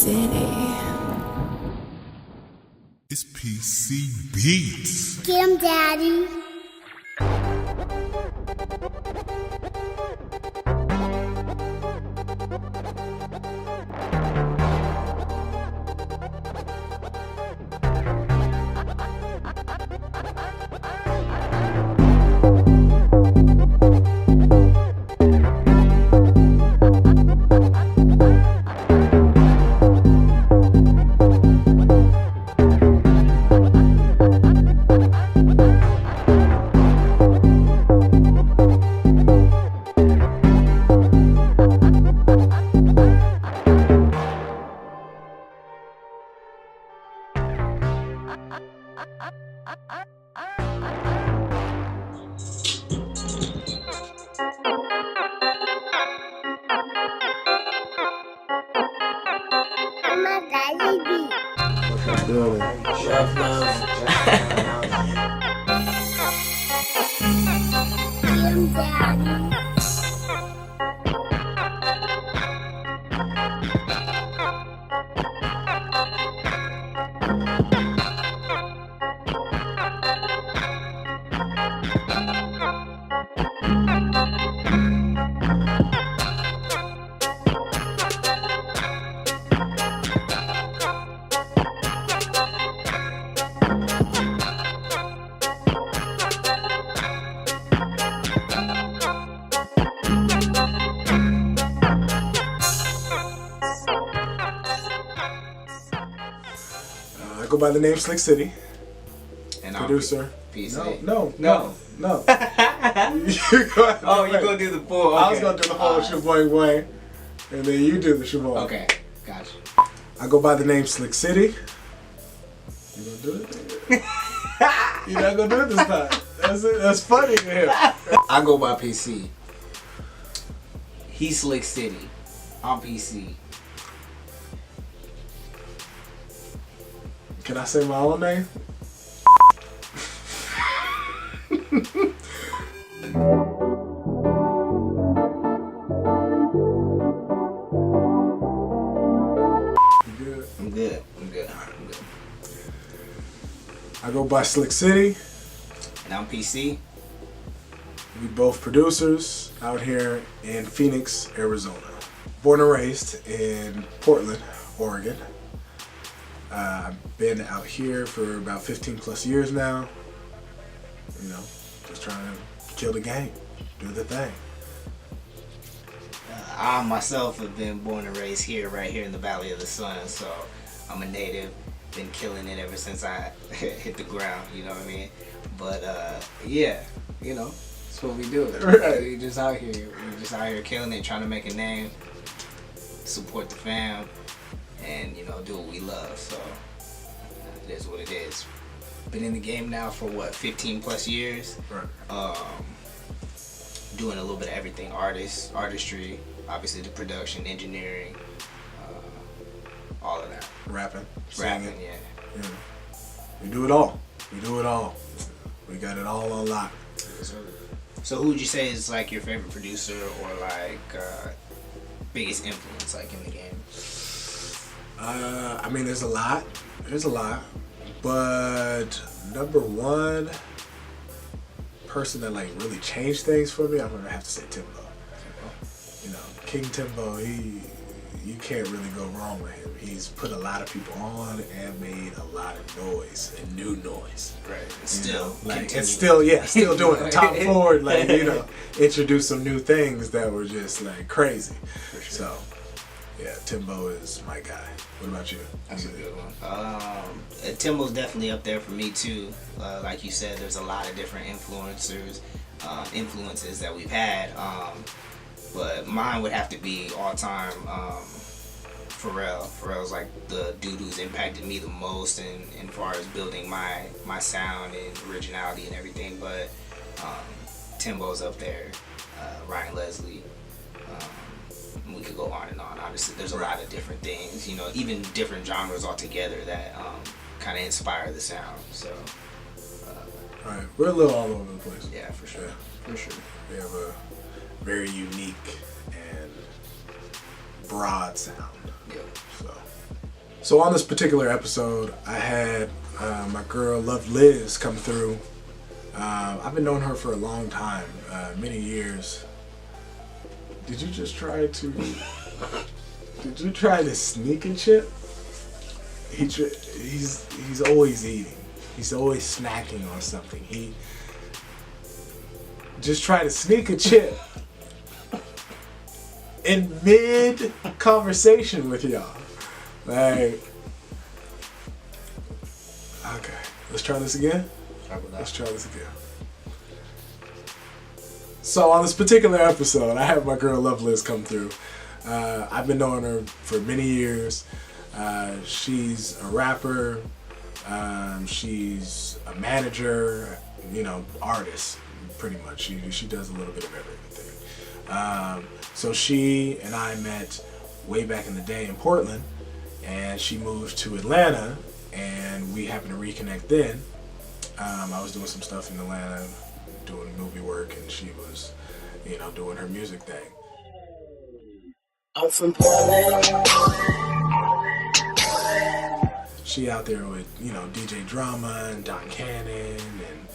City. It's PC Beats. Get him, Daddy. I'm a daddy bee. What's up, doing? Chef love. Get him, Daddy. I go by the name Slick City. And Producer. PC. No. You go Oh, you gonna do the full. Okay. I was gonna do the whole shaboing boing, and then you do the shaboing. Okay, gotcha. I go by the name Slick City. You gonna do it? You're not gonna do it this time. That's funny to him. I go by PC. He's Slick City. I'm PC. Can I say my own name? You good? I'm good. I go by Slick City. And I'm PC. We both producers out here in Phoenix, Arizona. Born and raised in Portland, Oregon. I've been out here for about 15 plus years now. You know, just trying to kill the game, do the thing. I myself have been born and raised here, right here in the Valley of the Sun. So I'm a native. Been killing it ever since I hit the ground. You know what I mean? But yeah, you know, that's what we do. Right. We just out here. We just out here killing it, trying to make a name, support the fam, and you know, do what we love. So it is what it is. Been in the game now for what, 15 plus years. Right. Doing a little bit of everything: artistry, obviously the production, engineering, all of that. Rapping, singing. Rapping, yeah. Yeah. We do it all. We got it all on lock. So who would you say is like your favorite producer or like biggest influence like in the game? I mean, there's a lot, but number one person that like really changed things for me, I'm gonna have to say Timbo. You know, King Timbo, you can't really go wrong with him. He's put a lot of people on and made a lot of noise and new noise. Right. It's still doing it. Top forward, like, you know, introduce some new things that were just like crazy. For sure. So, yeah, Timbo is my guy. What about you? That's a good one. Timbo's definitely up there for me too. Like you said, there's a lot of different influences that we've had. But mine would have to be all time Pharrell. Pharrell's like the dude who's impacted me the most in far as building my sound and originality and everything. But Timbo's up there. Ryan Leslie. We could go on and on. Obviously, there's a lot of different things, you know, even different genres altogether that kind of inspire the sound. So, right, we're a little all over the place. Yeah, for sure. Yeah. For sure. We have a very unique and broad sound. Yeah. So, So on this particular episode, I had my girl Love Liz come through. I've been knowing her for a long time, many years. Did you just try to? Did you try to sneak and chip? He's always eating. He's always snacking on something. He just tried to sneak a chip in mid conversation with y'all. Like, okay, let's try this again. Let's try this again. So on this particular episode, I have my girl Love Liz come through. I've been knowing her for many years. She's a rapper. She's a manager. Artist, pretty much. She does a little bit of everything. So she and I met way back in the day in Portland, and she moved to Atlanta, and we happened to reconnect then. I was doing some stuff in Atlanta, doing movie work, and she was, doing her music thing. I'm from Portland. She out there with, DJ Drama and Don Cannon, and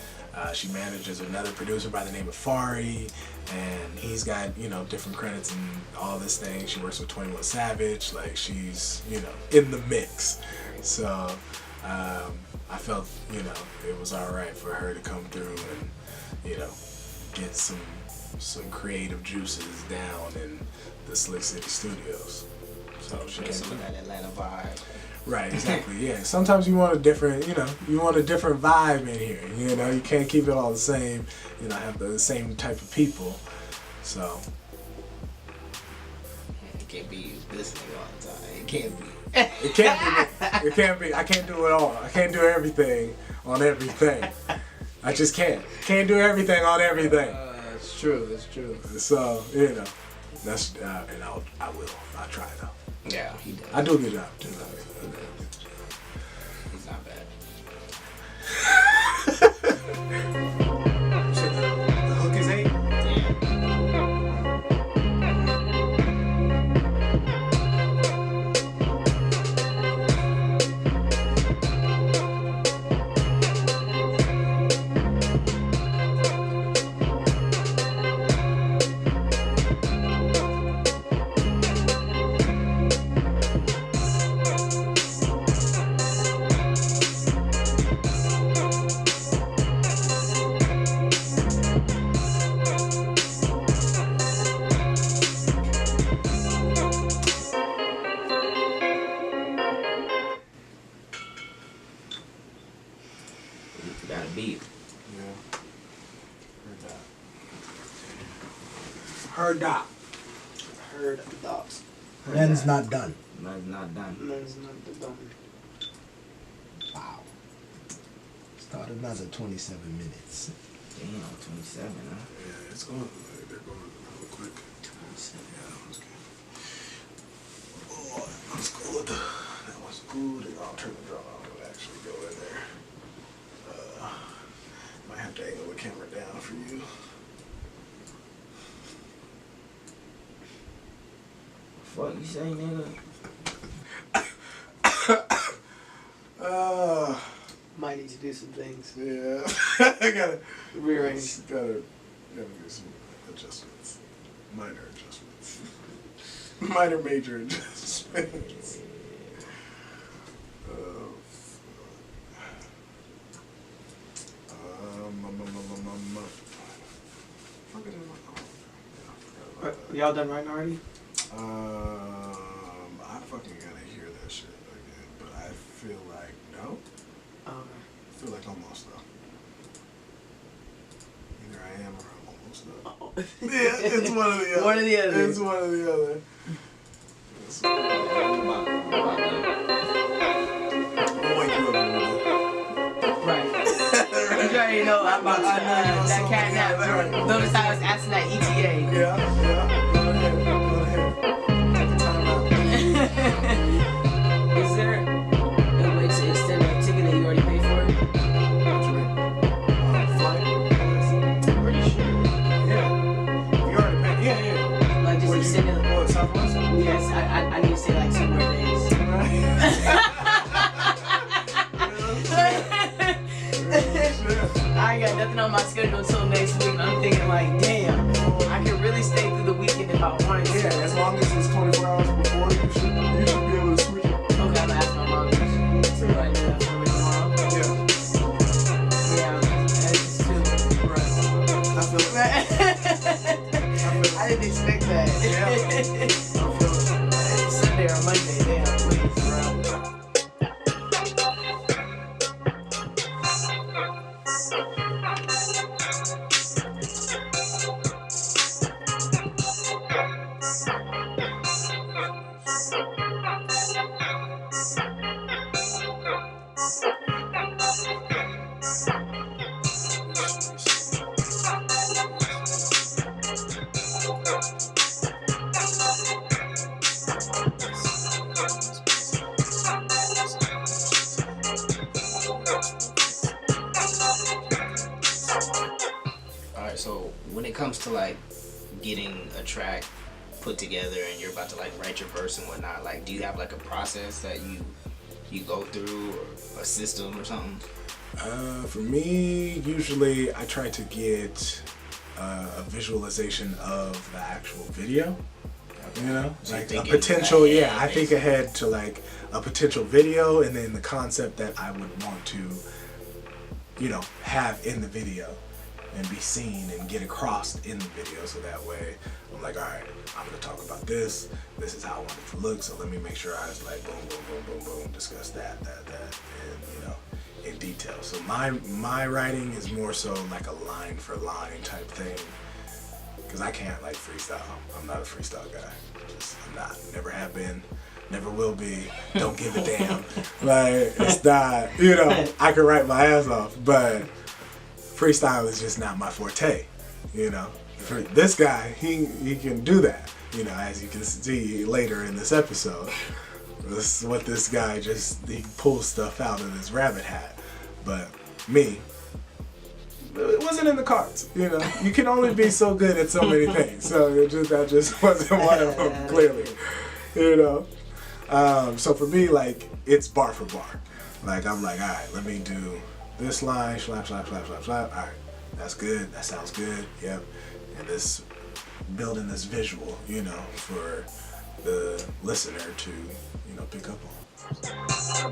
she manages another producer by the name of Fari, and he's got, different credits and all this thing. She works with 21 Savage, like she's, in the mix. So, I felt, it was alright for her to come through and, get some creative juices down in the Slick City Studios. So she came some of that Atlanta vibe. Right, exactly. Yeah. Sometimes you want a different, you want a different vibe in here. You can't keep it all the same. Have the same type of people. So it can't be this nigga all the time. It can't be. It can't be. It can't be. I can't do it all. I can't do everything on everything. I just can't. Can't do everything on everything. It's true. It's true. So that's and I will. I'll try though. Yeah, he does. I do a good job. He's not bad. The hook is 8. Got a beat. Yeah. Heard that. Heard the dogs. Men's not done. Man's not done. Men's not done. Wow. Started another 27 minutes. Damn, 27, huh? Yeah, it's going. They're going real quick. 27. Yeah, that was good. Oh, that was good. That was good. I'll turn the drum on and actually go in there. Might have to angle the camera down for you. Fuck you say, nigga? Might need to do some things. Yeah. I gotta Rearrange. Gotta do some adjustments. Minor adjustments. Minor major adjustments. Y'all done writing already? I fucking gotta hear that shit again, but I feel like no. Okay. I feel like almost though. Either I am or I'm almost though. Oh. Yeah, it's one or the other. One or the other. It's one or the other. I'll wake you up in the morning. Right. You already know I'm about that cat nap. Notice how I was asking that ETA. Yeah. Go ahead. Take the time out. Is there a way to extend a ticket that you already paid for? What you mean? Flight? Pretty sure. Yeah. You already paid. Yeah. Like just extend it. What, Southwest? Yes, I need to stay like 2 more days. to like getting a track put together and you're about to like write your verse and whatnot, like do you have like a process that you go through or a system or something? For me, usually I try to get a visualization of the actual video. You know, So like you're a thinking potential. ahead, Yeah, I think basically. ahead to like a potential video, and then the concept that I would want to, you know, have in the video and be seen and get across in the video. So that way, I'm like, all right, I'm gonna talk about this. This is how I want it to look. So let me make sure I was like, boom, boom, boom, boom, boom, discuss that, and you know, in detail. So my writing is more so like a line for line type thing. Because I can't like freestyle. I'm not a freestyle guy. I'm not. Never have been. Never will be. Don't give a damn. Like, it's not, you know, I can write my ass off, but freestyle is just not my forte. You know, for this guy, he can do that. You know, as you can see later in this episode, this is what this guy he pulls stuff out of his rabbit hat. But me, it wasn't in the cards, you know. You can only be so good at so many things. So that just wasn't one of them, clearly, you know. So for me, like, it's bar for bar. Like, I'm like, all right, let me do this line, slap, slap, slap, slap, slap. All right, that's good. That sounds good. Yep. And this building this visual, you know, for the listener to, you know, pick up on.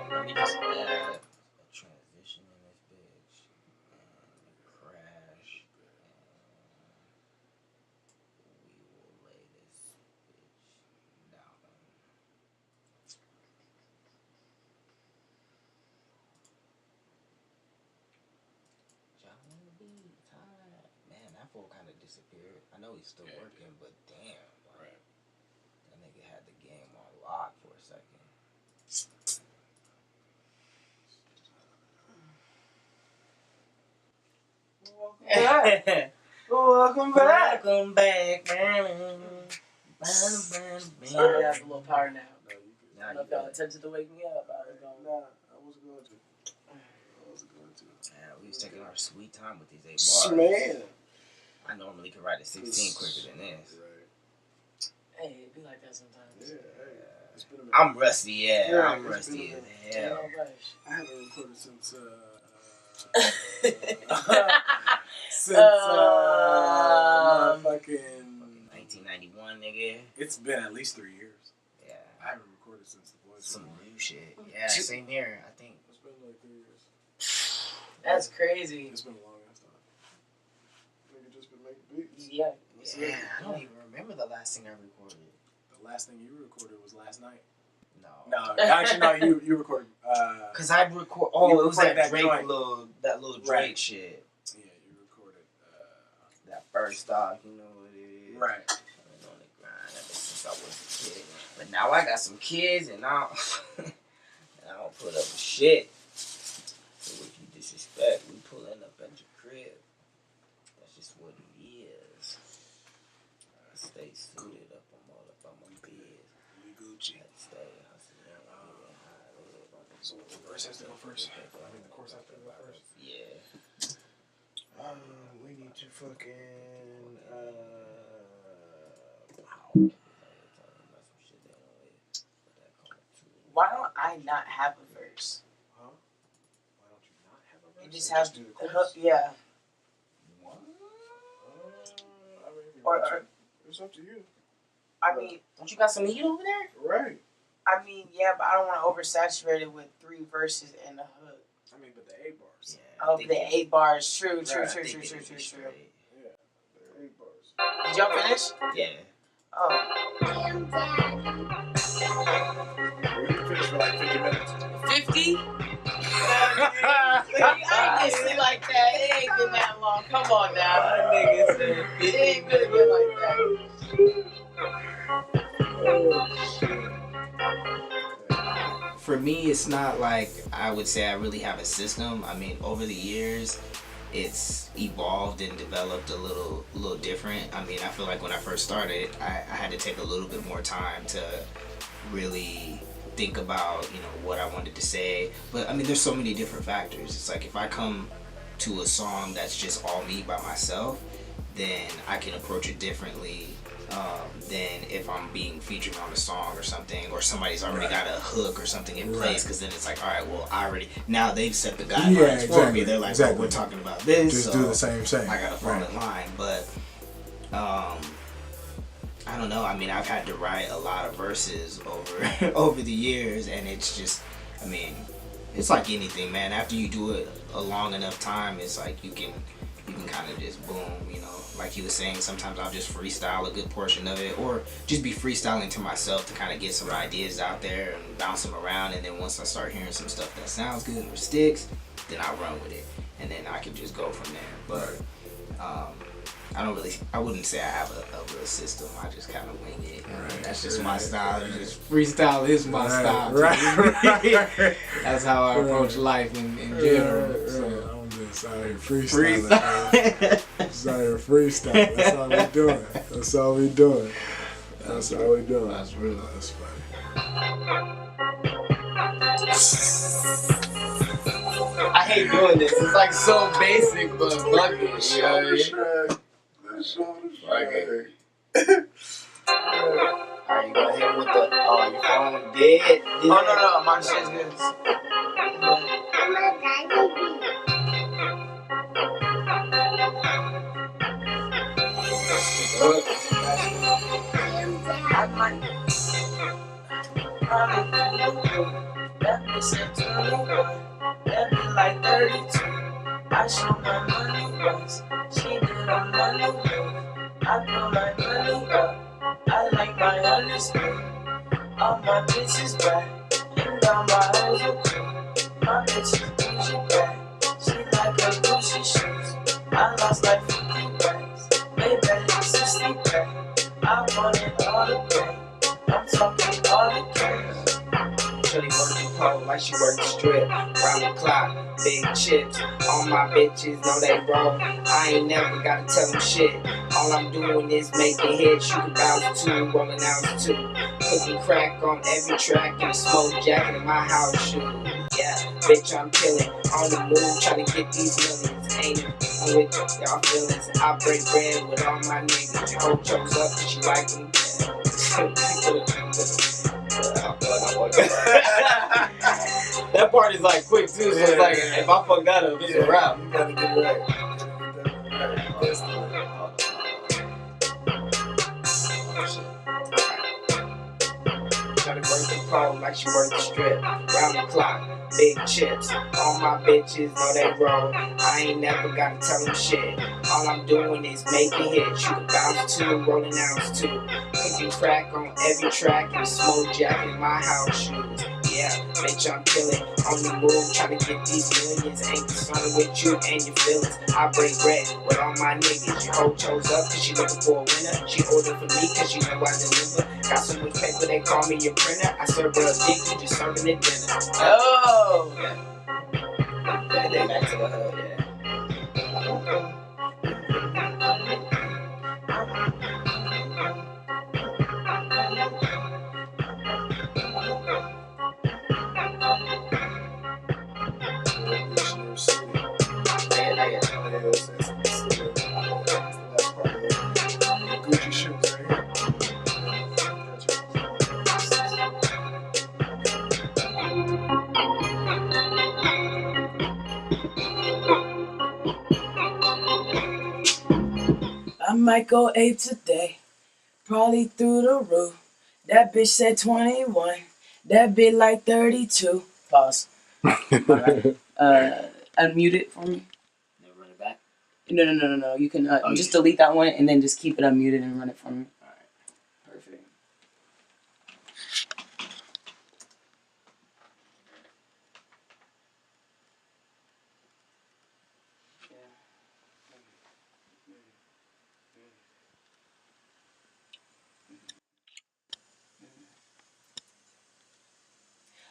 Let me just add a transition in this bitch and crash, and we will lay this bitch down. Johnny B. Time. Man, that fool kind of disappeared. I know he's still working, but damn, like, that nigga had the game on lock for a second. Welcome back. Welcome back, man. Sorry, I have a little power nap. I don't know if y'all attempted to wake me up. I was going. Nah, I wasn't going to. Yeah, we was taking our sweet time with these 8 bars. Man. I normally can write a 16 quicker than this. Hey, it be like that sometimes. Yeah, hey, it's been a minute. I'm rusty, yeah. Yeah, I'm it's rusty been as a hell. I haven't recorded since fucking 1991, nigga. It's been at least 3 years. Yeah. I haven't recorded since the boys. Some new shit. Yeah, same here, I think. It's been like 3 years. That's crazy. It's been a long ass time. Nigga just been making beats. Yeah. Yeah, I don't even remember the last thing I recorded. The last thing you recorded was last night. No. No, actually, no. You recorded. Cause I record. Oh, You it was recorded that that Drake joint. that little Drake Right. shit. Yeah, you recorded. That first off, you know what it is. Right. I've been on the grind ever since I was a kid. But now I got some kids and I don't put up with shit. So if you disrespect, we pulling up at your crib. That's just what it is. I stay suited up. I'm all up on my biz. We Gucci. I stay hustling. So the verse has to go first. I mean, the chorus has to go first. Yeah. We need to fucking Why don't I not have a verse? Huh? Why don't you not have a verse? You just have do the the chorus. hook. Yeah. I mean, Or it's up to you. I mean, Don't you got some heat over there? Right. I mean, yeah, but I don't want to oversaturate it with 3 verses and a hook. I mean, but the 8 bars. Yeah. Oh, the 8 bars. True. Right, True. I True. I True. think True. it'll True. be True. straight. Yeah. Did y'all finish? Yeah. Oh. Damn, Daddy. We finished for like 50 minutes. 50? I ain't get shit like that. It ain't been that long. Come on now. Nigga said It ain't been like that. Oh, shit. For me, it's not like I would say I really have a system. I mean, over the years, it's evolved and developed a little different. I mean, I feel like when I first started, I had to take a little bit more time to really think about, you know, what I wanted to say. But I mean, there's so many different factors. It's like if I come to a song that's just all me by myself, then I can approach it differently than if I'm being featured on a song or something, or somebody's already got a hook or something in place, because then it's like, all right, well, now they've set the guidelines for me. They're like, well, we're talking about this, just so do the same thing. I gotta fall in line. But I don't know. I mean, I've had to write a lot of verses over the years, and it's just, I mean, it's like anything, man. After you do it a long enough time, it's like you can kind of just boom, you know. Like he was saying, sometimes I'll just freestyle a good portion of it, or just be freestyling to myself to kind of get some ideas out there and bounce them around. And then once I start hearing some stuff that sounds good or sticks, then I run with it, and then I can just go from there. But I wouldn't say I have a real system. I just kind of wing it. Right. That's just my style. Just freestyle is my style. Right. That's how I approach life in general. So. I'm just out here freestyling. Just out here freestyling. That's all we doing. That's all we doing. That's all we doing. That's real. That's funny. I hate doing this. It's like so basic, but bugging. You know what I mean? Okay. Are you gonna hit with the your phone dead? Oh no, my shit's good. I'm a daddy beat. Damn, Daddy. I might that bitch said 21. That be like 32. I show my money once. She did a money move. I put my money up. I like my honey spoon. All my bitches back. And all my hoes are cool. My bitches bougie back. She like her Gucci shoes. I lost like 50 racks. Baby, 60 back. I wanted all the pay. I'm talking all the cash. Shorty working pole like she work the strip. Round the clock, big chips. All my bitches know they roll. I ain't never gotta tell them shit. All I'm doing is making hits. You can bounce to, rolling out to. Cooking crack on every track and a smoke jacket in my house shoe. Yeah, bitch, I'm killing. On the move, trying to get these millions. Ain't it? I'm with y'all feelings. I break bread with all my niggas. Your hoe chose up cause she like them. That part is like quick too, so it's like if I fuck that up, it's a wrap. You gotta get it right. Gotta work the pole like she work the strip. Round the clock, big chips. All my bitches know they roll. I ain't never gotta tell them shit. All I'm doing is making hits. You can bounce to, rolling ounce too. Cooking crack on every track and a smoke jacket in my house shoes. Yeah, bitch, I'm killing. On the move, trying to get these millions. Ain't concerned with you and your feelings. I break bread with all my niggas. Your hoe chose up cause she looking for a winner. She ordered for me cause she know I deliver. Got so much paper they call me your printer. I serve her a dick, you just serving it dinner. Oh! Yeah. And then back to the hood, yeah. Gucci shoes right here. I might go 8 today, probably through the roof. That bitch said 21, that bitch like 32. Pause. Alright. Unmute it for me. Then run it back. No. You can just delete that one and then just keep it unmuted and run it for me. All right. Perfect.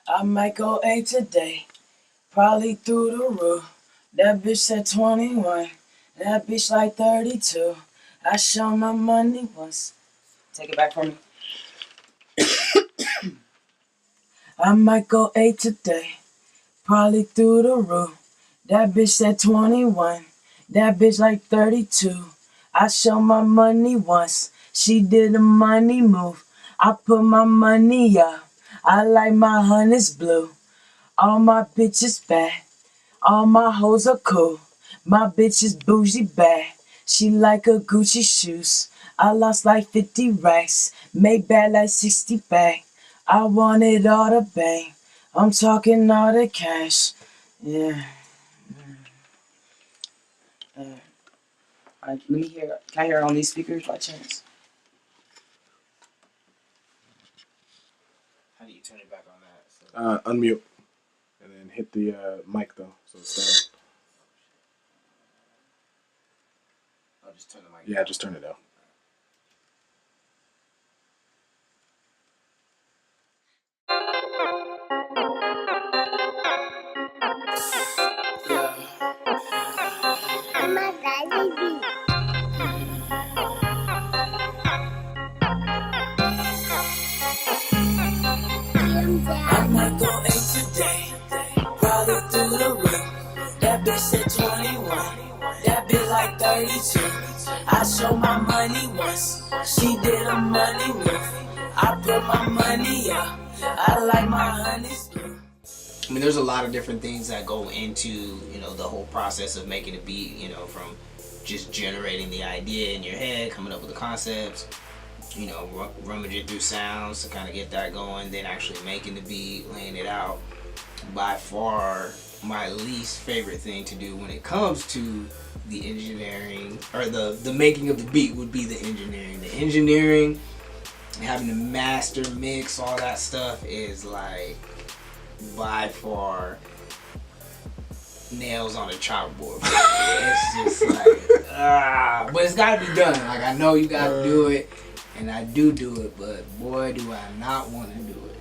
I might go 8 today, probably through the roof. That bitch said 21, that bitch like 32. I show my money once. Take it back from me. I might go 8 today, probably through the roof. That bitch said 21, that bitch like 32. I show my money once, she did a money move. I put my money up, I like my honey's blue. All my bitches bad, all my hoes are cool. My bitch is bougie bad, she like her Gucci shoes. I lost like 50 racks, made bad like 60 back. I wanted all the bang, I'm talking all the cash. Yeah. Alright, let me hear. Can I hear on these speakers by chance? How do you turn it back on that? So Unmute. And then hit the mic though. So it's down. I'll just turn the mic. Yeah, just turn it down. I'm a daddy beat. I might go 8 today, probably through the roof. That bitch said 21, that bitch like 32. I show my money once, she did a money move. I put my money up, I like my honey's blue. I mean, there's a lot of different things that go into, the whole process of making a beat, from just generating the idea in your head, coming up with the concepts, rummaging through sounds to kind of get that going, then actually making the beat, laying it out. By far, my least favorite thing to do when it comes to the engineering, or the making of the beat, would be the engineering. The engineering, having to master, mix, all that stuff is like, by far, nails on a chalkboard. It's just like, but it's gotta be done. Like, I know you gotta do it, and I do it, but boy, do I not want to do it.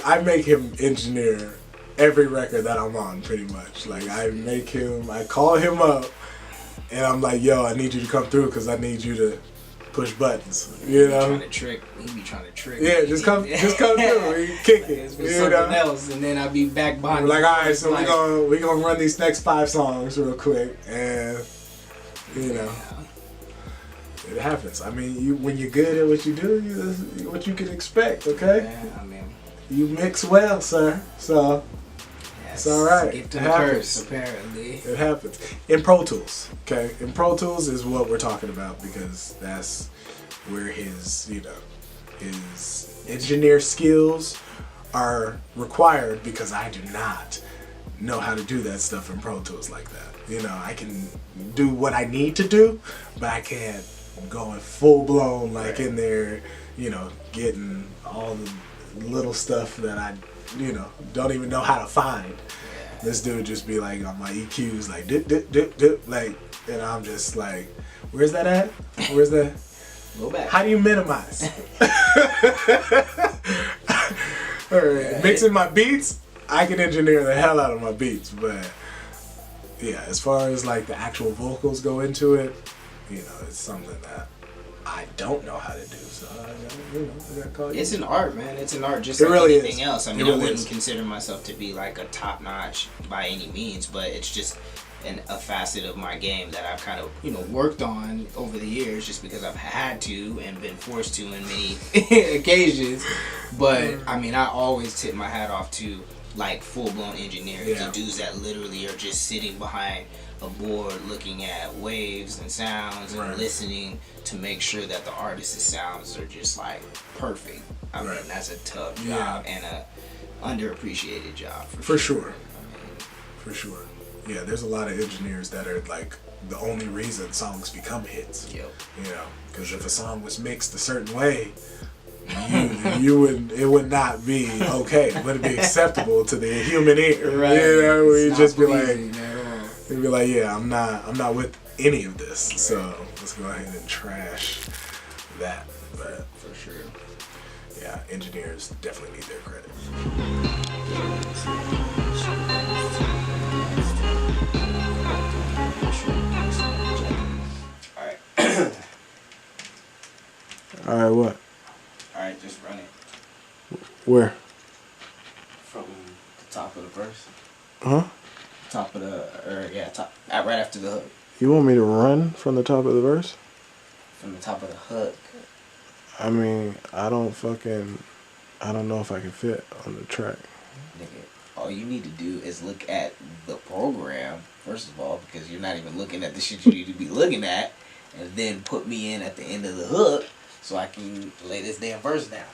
I make him engineer every record that I'm on, pretty much. Like, I call him up, and I'm like, yo, I need you to come through because I need you to push buttons. You know? He be trying to trick. Yeah, just come through. We kick it. It's something else, and then I'll be back behind. We're like, all right, so we're gonna run these next 5 songs real quick, and it happens. I mean, when you're good at what you do, what you can expect. Okay. Yeah, I mean, you mix well, sir. So. It's all right. Gift and a curse, apparently. It happens. In Pro Tools, okay? In Pro Tools is what we're talking about because that's where his engineer skills are required because I do not know how to do that stuff in Pro Tools like that. I can do what I need to do, but I can't go in full blown in there, getting all the little stuff that I don't even know how to find. Yeah. This dude just be like on my EQs, like dip, dip, dip, dip, like, and I'm just like, where's that at? Where's that? Go back. How do you minimize? All right. Mixing my beats, I can engineer the hell out of my beats, but yeah, as far as like the actual vocals go into it, it's something that I don't know how to do, so I gotta call you. It's an art, man. It's an art, just it like really anything is. else. I mean, really I wouldn't is. consider myself to be like a top notch by any means, but it's just a facet of my game that I've kind of worked on over the years, just because I've had to and been forced to in many occasions. But I mean, I always tip my hat off to like full blown engineers, the dudes that literally are just sitting behind a board looking at waves and sounds and listening to make sure that the artist's sounds are just like perfect. I mean, that's a tough job and a underappreciated job for sure. For sure. Yeah, there's a lot of engineers that are like the only reason songs become hits. Yep. You know, because if a song was mixed a certain way, you would, it would not be okay. It wouldn't be acceptable to the human ear. Right. You know, It's we'd not just be pleasing like, at all. we'd be like, yeah, I'm not with any of this. So let's go ahead and trash that. But For sure. yeah, engineers definitely need their credit. Alright. All right, what? Alright, just run it Where? from the top of the verse. Huh? Top of the, top, right after the hook. You want me to run from the top of the verse? From the top of the hook. I mean, I don't know if I can fit on the track. Nigga, all you need to do is look at the program, first of all, because you're not even looking at the shit you need to be looking at, and then put me in at the end of the hook so I can lay this damn verse down.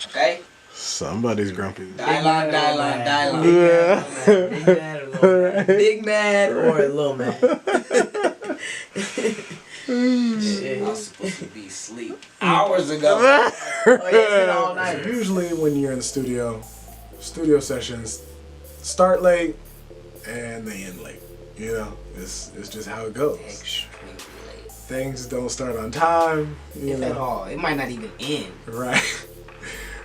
Okay? Somebody's grumpy. Die line. Big mad or little mad? Big mad or a little mad? I was supposed to be asleep hours ago. Oh yeah, it's been all night. Usually when you're in the studio sessions start late and they end late. You know, it's just how it goes. Extremely late. Things don't start on time. You If know. at all. It might not even end. Right.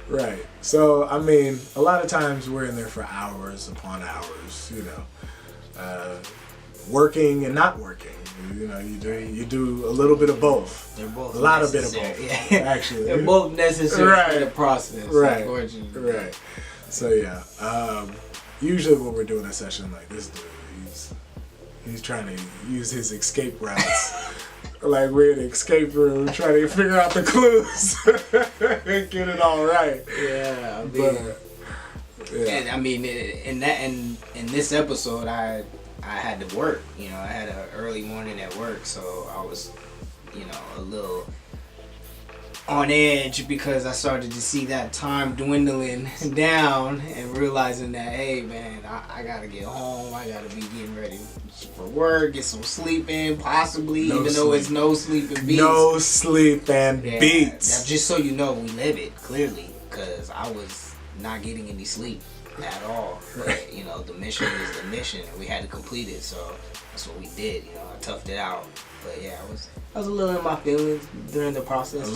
Right. So, I mean, a lot of times we're in there for hours upon hours, you know, working and not working. You know, you do a little bit of both. They're both A lot of necessary. bit of both, Yeah. actually. They're both necessary Right. for the process. Right. Unfortunately. Right. So, yeah. Usually when we're doing a session like this dude, he's trying to use his escape routes. Like we're in an escape room trying to figure out the clues and get it all right. Yeah, I mean, But, yeah. And I mean, in this episode, I had to work. You know, I had an early morning at work, so I was, you know, a little on edge because I started to see that time dwindling down and realizing that, hey man, I gotta get home. I gotta be getting ready for work, get some sleep in, possibly, No even though it's sleep. no sleep and beats. No sleep and Yeah, beats. just so you know, we live it clearly because I was not getting any sleep at all. But you know, the mission is the mission, and we had to complete it. So that's what we did. You know, I toughed it out. But yeah, I was a little in my feelings during the process.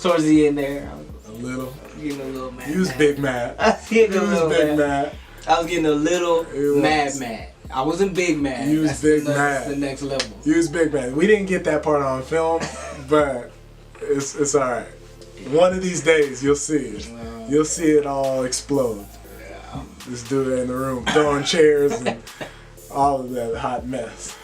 Towards the end there, A little. I was getting a little mad. You was big mad. I was getting You a was little big mad. mad. I was getting a little You was. mad. I wasn't big mad. You was That's big the, mad. The next level. You was big mad. We didn't get that part on film, but it's all right. One of these days you'll see it. You'll see it all explode. This dude in the room throwing chairs and all of that hot mess.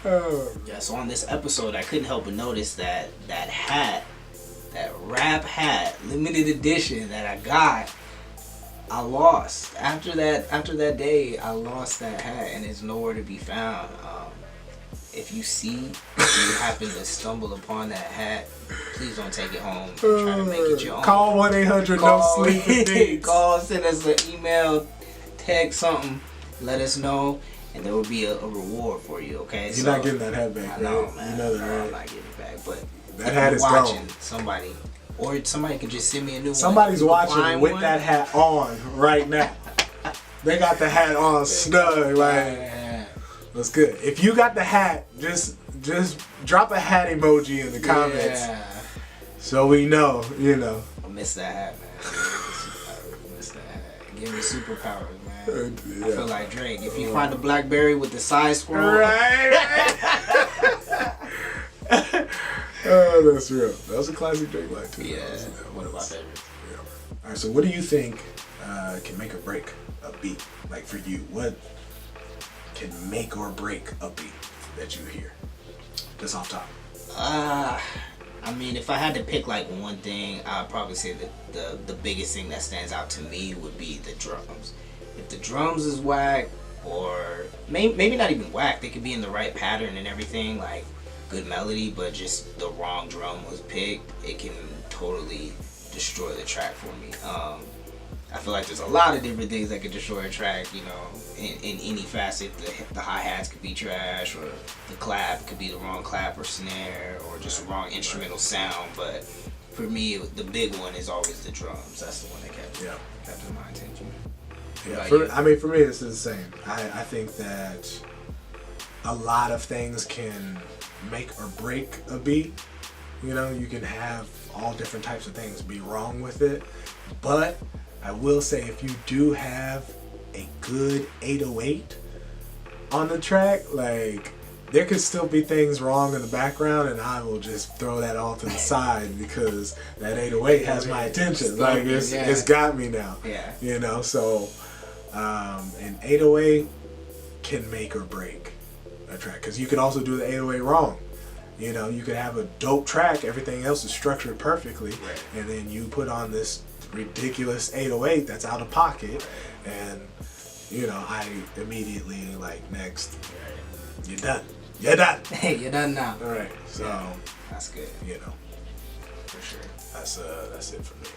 Oh. Yeah, so on this episode, I couldn't help but notice that hat, that rap hat, limited edition that I got, I lost. After that day, I lost that hat, and it's nowhere to be found. If you happen to stumble upon that hat, please don't take it home and try to make it your own. Call 1-800 NoSleepAndBeats. Call, send us an email, text something, let us know. And there will be a reward for you, okay? You're not getting that hat back, I know, right? man. You know that, No, I'm right? not getting it back. But That if hat you're is watching, gone. Somebody could just send me a new one. Somebody's You can watching find with one. that hat on right now. They got the hat on snug, like Yeah. that's good. If you got the hat, just drop a hat emoji in the comments Yeah. so we know, you know. I miss that hat, man. I miss that hat. Give me superpowers, man. Yeah. I feel like Drake. If you find a BlackBerry with the side squirrel, Right. Oh, that's real. That was a classic Drake line too. yeah, That was- one of my favorites. Yeah. All right. So, what do you think can make or break a beat? Like for you, what can make or break a beat that you hear? Just off top. I mean, if I had to pick like one thing, I'd probably say that the biggest thing that stands out to me would be the drums. If the drums is whack, or maybe not even whack, they could be in the right pattern and everything, like good melody, but just the wrong drum was picked, it can totally destroy the track for me. I feel like there's a lot of different things that could destroy a track, you know, in any facet. The hi-hats could be trash, or the clap could be the wrong clap or snare, or just the wrong instrumental sound. But for me, the big one is always the drums. That's the one that kept my attention. Yeah, for me, it's the same. I think that a lot of things can make or break a beat. You know, you can have all different types of things be wrong with it, but I will say if you do have a good 808 on the track, like, there could still be things wrong in the background, and I will just throw that all to the side because that 808 has my attention. Like, it's got me now. Yeah. You know, so an 808 can make or break a track, because you can also do the 808 wrong. You know, you could have a dope track, everything else is structured perfectly, and then you put on this ridiculous 808 that's out of pocket, and you know, I immediately like, next, you're done. You're done. Hey, you're done now. All right, so That's good. you know, For sure. that's it for me.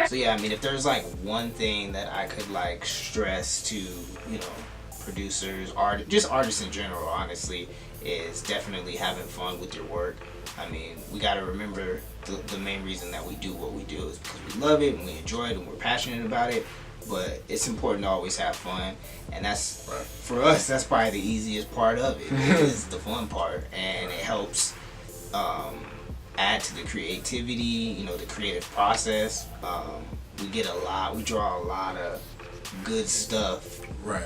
So yeah, I mean, if there's like one thing that I could like stress to, you know, producers, just artists in general, honestly, is definitely having fun with your work. I mean, we got to remember the main reason that we do what we do is because we love it and we enjoy it and we're passionate about it. But it's important to always have fun, and that's for us. That's probably the easiest part of it, is the fun part, and it helps add to the creativity, you know, the creative process. We draw a lot of good stuff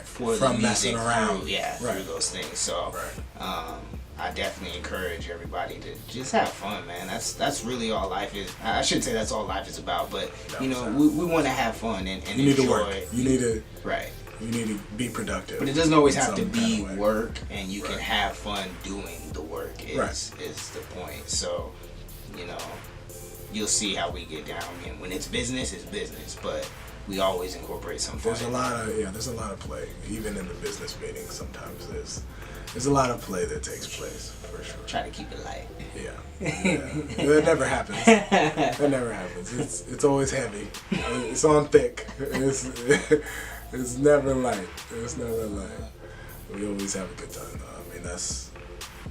for from the music messing around through those things. So I definitely encourage everybody to just have fun, man. That's really all life is. I shouldn't say that's all life is about, but you know, we want to have fun and you need enjoy. to work. You need to You need to be productive. But it doesn't always have to be kind of work, and you can have fun doing the work. Is the point. So, you know, you'll see how we get down. I mean, when it's business, but we always incorporate some fun. There's a lot of play, even in the business meetings. Sometimes there's a lot of play that takes place, for sure. Try to keep it light. That never happens. That never happens. It's always heavy. It's on thick. It's never light. It's never light. We always have a good time, though. I mean, that's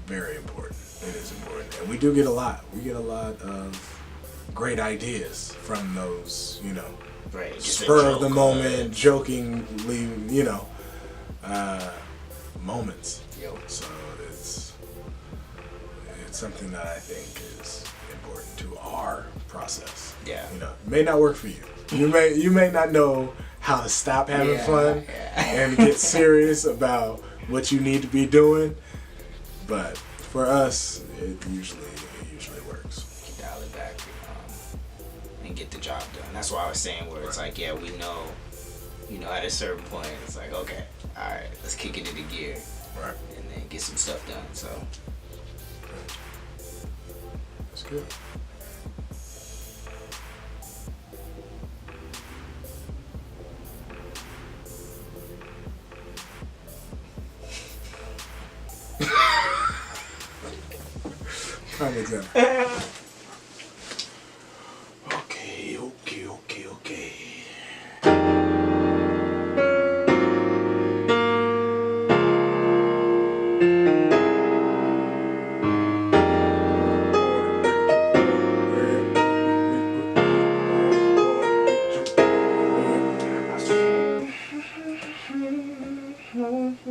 very important. It is important, and we do get a lot. We get a lot of great ideas from those, you know, spur of the moment, jokingly, you know, moments. So it's something that I think is important to our process. Yeah. You know, it may not work for you. You may not know how to stop having fun and get serious about what you need to be doing, but for us, it usually works. You can dial it back and get the job done. That's why I was saying where it's like, we know, you know, at a certain point, it's like, okay, all right, let's kick it into gear, and then get some stuff done. So that's good. Prime example.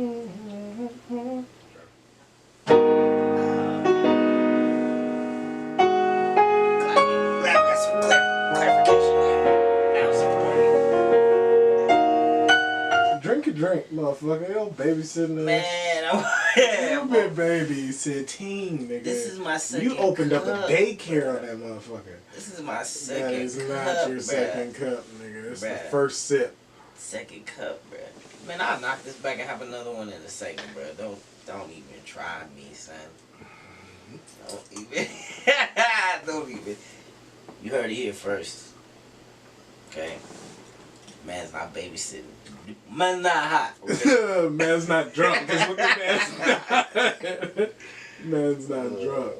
Glad we got some clarification there. That was important. Drink a drink, motherfucker. Yo, babysitting us. Man, You've been babysitting, nigga. This is my second You opened up a cup. daycare on that motherfucker. This is my second That is cup, not your bruh. second cup, nigga. This is the Bruh. first sip. Second cup, bruh. Man, I'll knock this back and have another one in a second, bruh. Don't even try me, son. Don't even. Don't even. You heard it here first. Okay? Man's not babysitting. Man's not hot. Okay? Man's not drunk. That's what the man's not. Man's not drunk.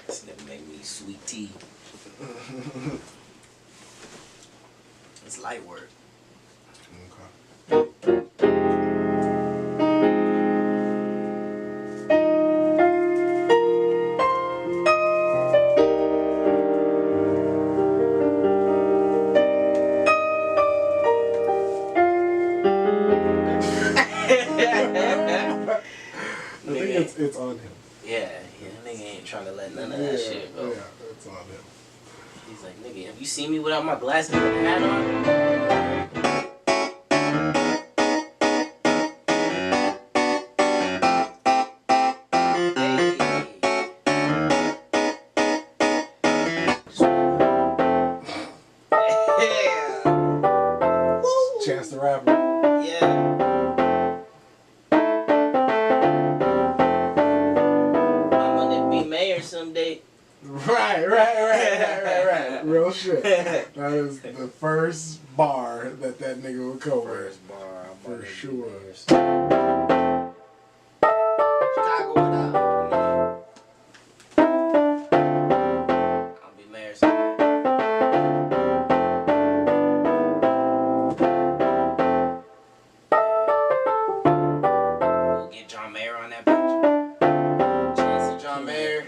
This nigga make me sweet tea. It's light work. I think it's on him. Yeah, nigga ain't trying to let none of that shit go. Yeah, it's on him. He's like, nigga, have you seen me without my glasses and a hat on? Chance the Rapper. Yeah. I'm gonna be mayor someday. Right. Real shit. That is the first bar that nigga would go with. First bar, I'm For gonna sure. be mayor someday. Chicago, what up? I'll be mayor someday. We'll get John Mayer on that bitch. Chance of John Mayer.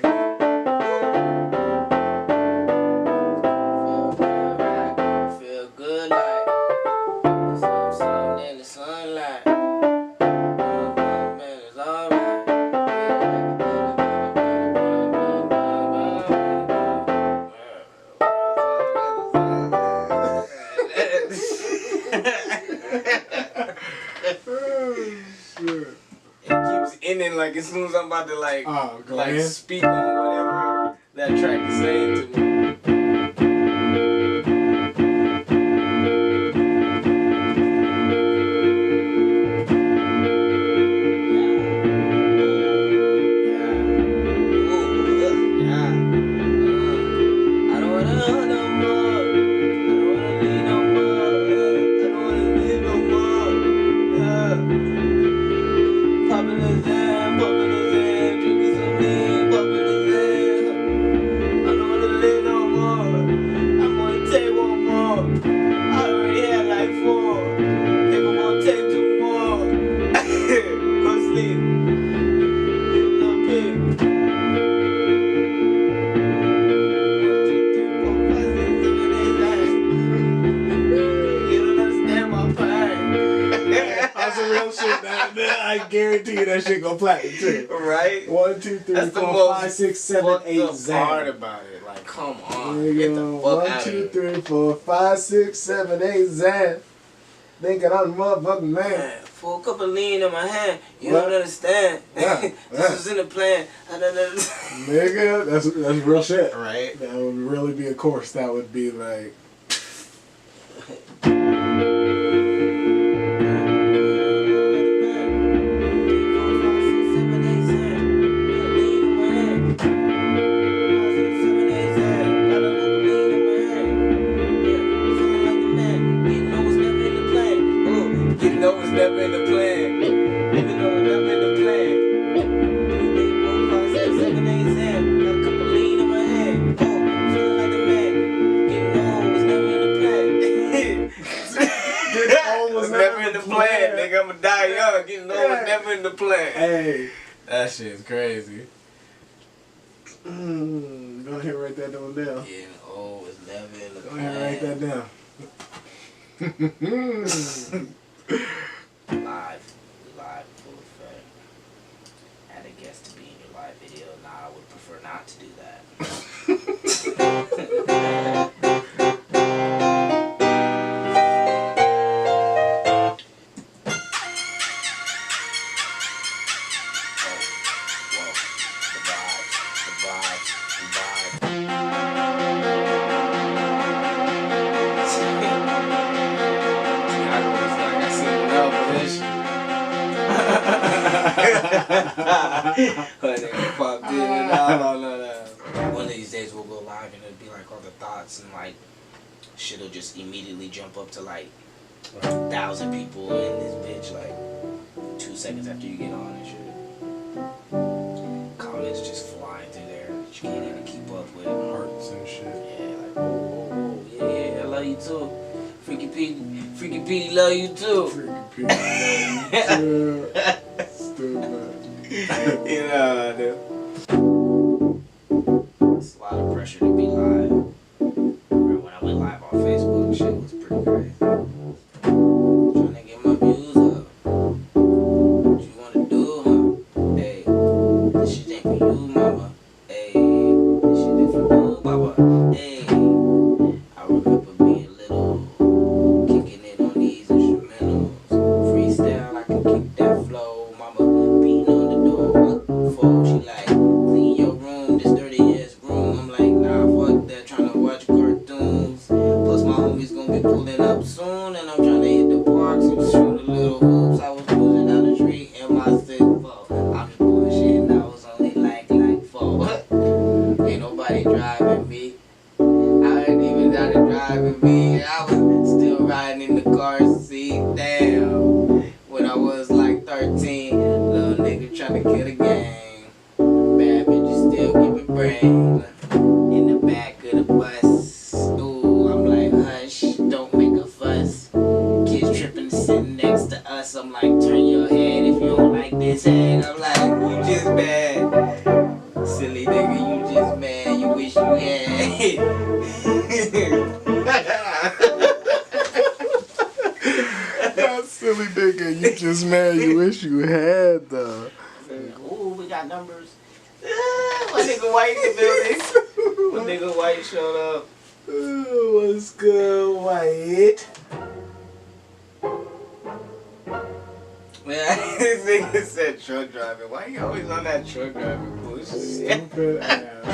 Feel good like something in the sunlight. Man, it's alright. Oh, shit. It keeps ending like as soon as I'm about to like Go like ahead. speak on whatever that track is saying to me. I guarantee you that shit go platinum too. Right? 1, 2, 3, That's the 4, most 5, 6, 7, 8, fucked up Zan. part about it. Like, come on, There get you the go. fuck 1, out 2, of 3, 4, 5, 6, 7, 8, Zan. Thinking I'm a motherfucking man. Man, for a cup of lean in my hand, you What? don't understand. Yeah, This yeah. was in the plan. Nigga, that's real shit. Right? That would really be a course that would be like. You know it's never in the plan. Even though it's never in the plan. Was Never in the plan, nigga. I'ma die young. You know it's never in the plan. Hey. That shit's crazy. Go ahead and write that one down. Yeah, oh, it's never in the Go ahead and write that down. Live, full effect. Add a guest to be in your live video. Nah, I would prefer not to do that. One of these days we'll go live and it'll be like all the thoughts and like shit'll just immediately jump up to like 1,000 people in this bitch like 2 seconds after you get on and shit. Comments just flying through there that you can't even keep up with. Hearts and shit. Yeah, like oh, yeah, I love you too. Freaky Petey love you too. Freaky Petey love you too. Stupid. You know, dude. It's a lot of pressure to be live. When I went live on Facebook, shit was pretty crazy. Trying to get my views up. What you wanna do, huh? Hey, this shit ain't for you, mama. Hey, this shit ain't for you, baba. Hey, I remember being little, kicking in on these instrumentals. Freestyle, I can kick that flow, mama. Beating on the door, what for? She like, clean your room, this dirty ass room. I'm like, nah, fuck that, trying to watch cartoons. Plus my homies gonna be pulling up soon, and I'm trying to hit the parks and shoot a little hoops. I was cruising down the street in my 6'4". I'm just bullshitting, I was only like 4. Ain't nobody driving me. I ain't even out of driving me. I was still riding in the car seat. Damn. When I was like 13, little nigga trying to kill the game. Bad bitches still giving brain. In the back of the bus. Ooh, I'm like, hush, don't make a fuss. Kids tripping, sitting next to us. I'm like, turn your head if you don't like this head. I'm like, you just mad. Silly nigga, you just mad. You wish you had. That silly nigga, you just mad you wish you had though. Ooh, we got numbers. My nigga White in the building. My nigga White showed up. Ooh, what's good, White? Man, this nigga said truck driving. Why you always on that truck driving bullshit? Stupid ass.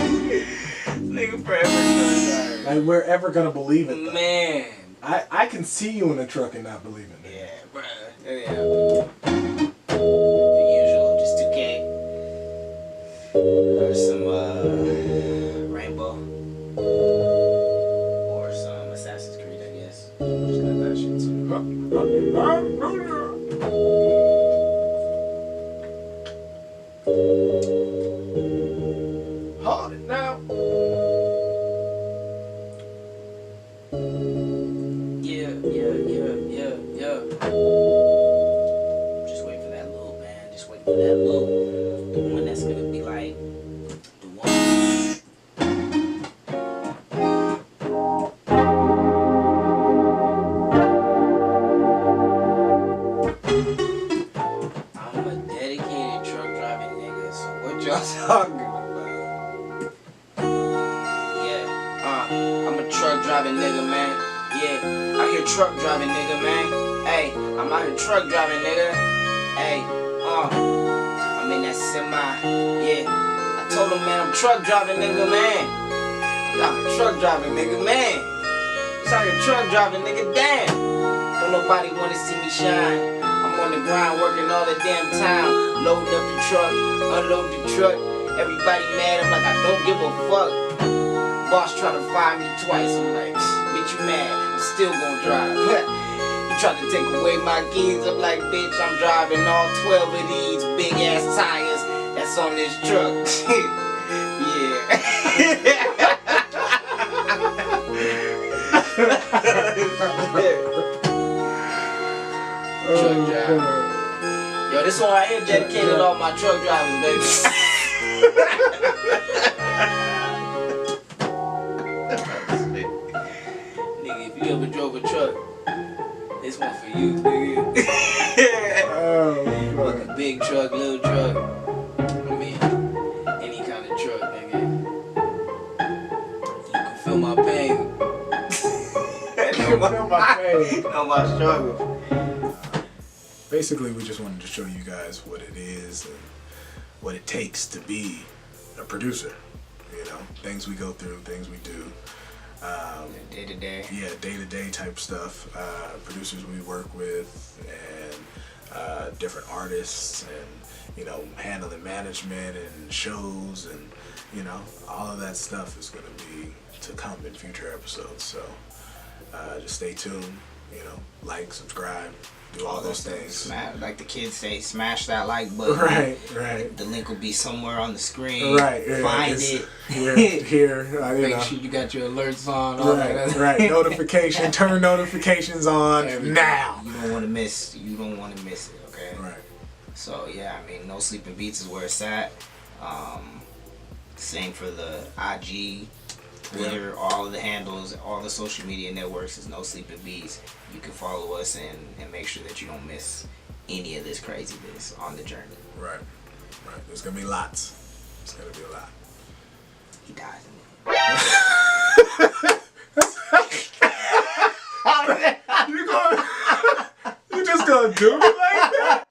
Nigga forever truck driving. Like we're ever gonna believe it though. Man. I can see you in a truck and not believe it. Yeah, bruh. Yeah. The usual, just 2K. Or some Rainbow. Or some Assassin's Creed, I guess. Just got that shit too. Hold it now. Yeah. Just wait for that loop, man. Just wait for that loop. The one that's gonna be like the one. I'm a dedicated truck driving nigga, so what y'all talking about? Yeah, I'm a truck driving nigga, man. Yeah, out here truck driving nigga, man. Hey, I'm out here truck driving nigga. Hey, I'm in that semi. Yeah, I told him, man, I'm truck driving nigga, man. I'm truck driving nigga, man. It's out here truck driving nigga, damn. Don't nobody wanna see me shine. I'm on the grind working all the damn time. Loading up the truck, unload the truck. Everybody mad, I'm like, I don't give a fuck. Boss trying to fire me twice, I'm like, bitch, you mad, I'm still gonna drive. You tried to take away my keys, I'm like, bitch, I'm driving all 12 of these big ass tires that's on this truck. Yeah. Truck driver. Yo, this one right here dedicated all my truck drivers, baby. Nigga, if you ever drove a truck, This one for you, nigga. Oh, Fucking big truck, little truck. I mean, any kind of truck, nigga. You can feel my pain. feel my pain. Know my struggle. Basically, we just wanted to show you guys what it is and what it takes to be a producer. You know, things we go through, things we do. Day to day. Yeah, day-to-day type stuff. Producers we work with and different artists and, you know, handling management and shows and, you know, all of that stuff is going to be to come in future episodes. So just stay tuned, you know, like, subscribe, do all those things. Smash, like the kids say, smash that like button. Right. The link will be somewhere on the screen. Right. Yeah, Find it. Here. You Make know. sure you got your alerts on. All that. Right. Notification. Turn notifications on now. You don't want to miss. You don't want to miss it. Okay. Right. So yeah, I mean, No Sleeping Beats is where it's at. Same for the IG, Twitter, all of the handles, all the social media networks is No Sleeping Beats. You can follow us and make sure that you don't miss any of this craziness on the journey. Right. There's gonna be lots. It's gonna be a lot. He dies in it. You just gonna do me like that?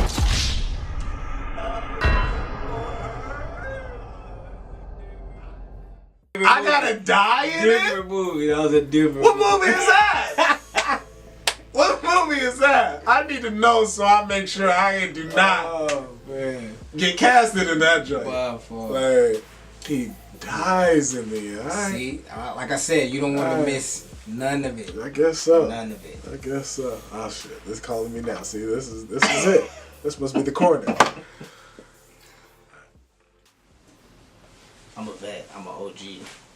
I gotta die in it? Different movie. That was a different What movie is that? What movie is that? I need to know so I make sure I do not Oh, man. get casted in that joint. Wow, fuck. Like, he dies in the alright. See, like I said, you don't want to miss none of it. I guess so. None of it. I guess so. Oh shit, this calling me now. See, this is it. This must be the corner. I'm a vet. I'm an OG.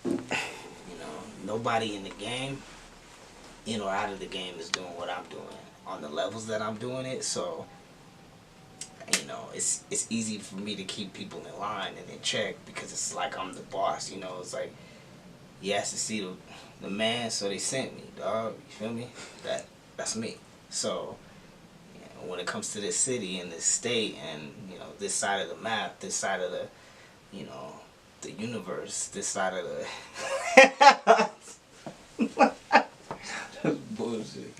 You know, nobody in the game, in or out of the game, is doing what I'm doing on the levels that I'm doing it. So, you know, it's easy for me to keep people in line and in check because it's like I'm the boss. You know, it's like you has to see the man, so they sent me, dog. You feel me? That's me. So, you know, when it comes to this city and this state and, you know, this side of the map, this side of the, you know, the universe, this side of the Bullshit.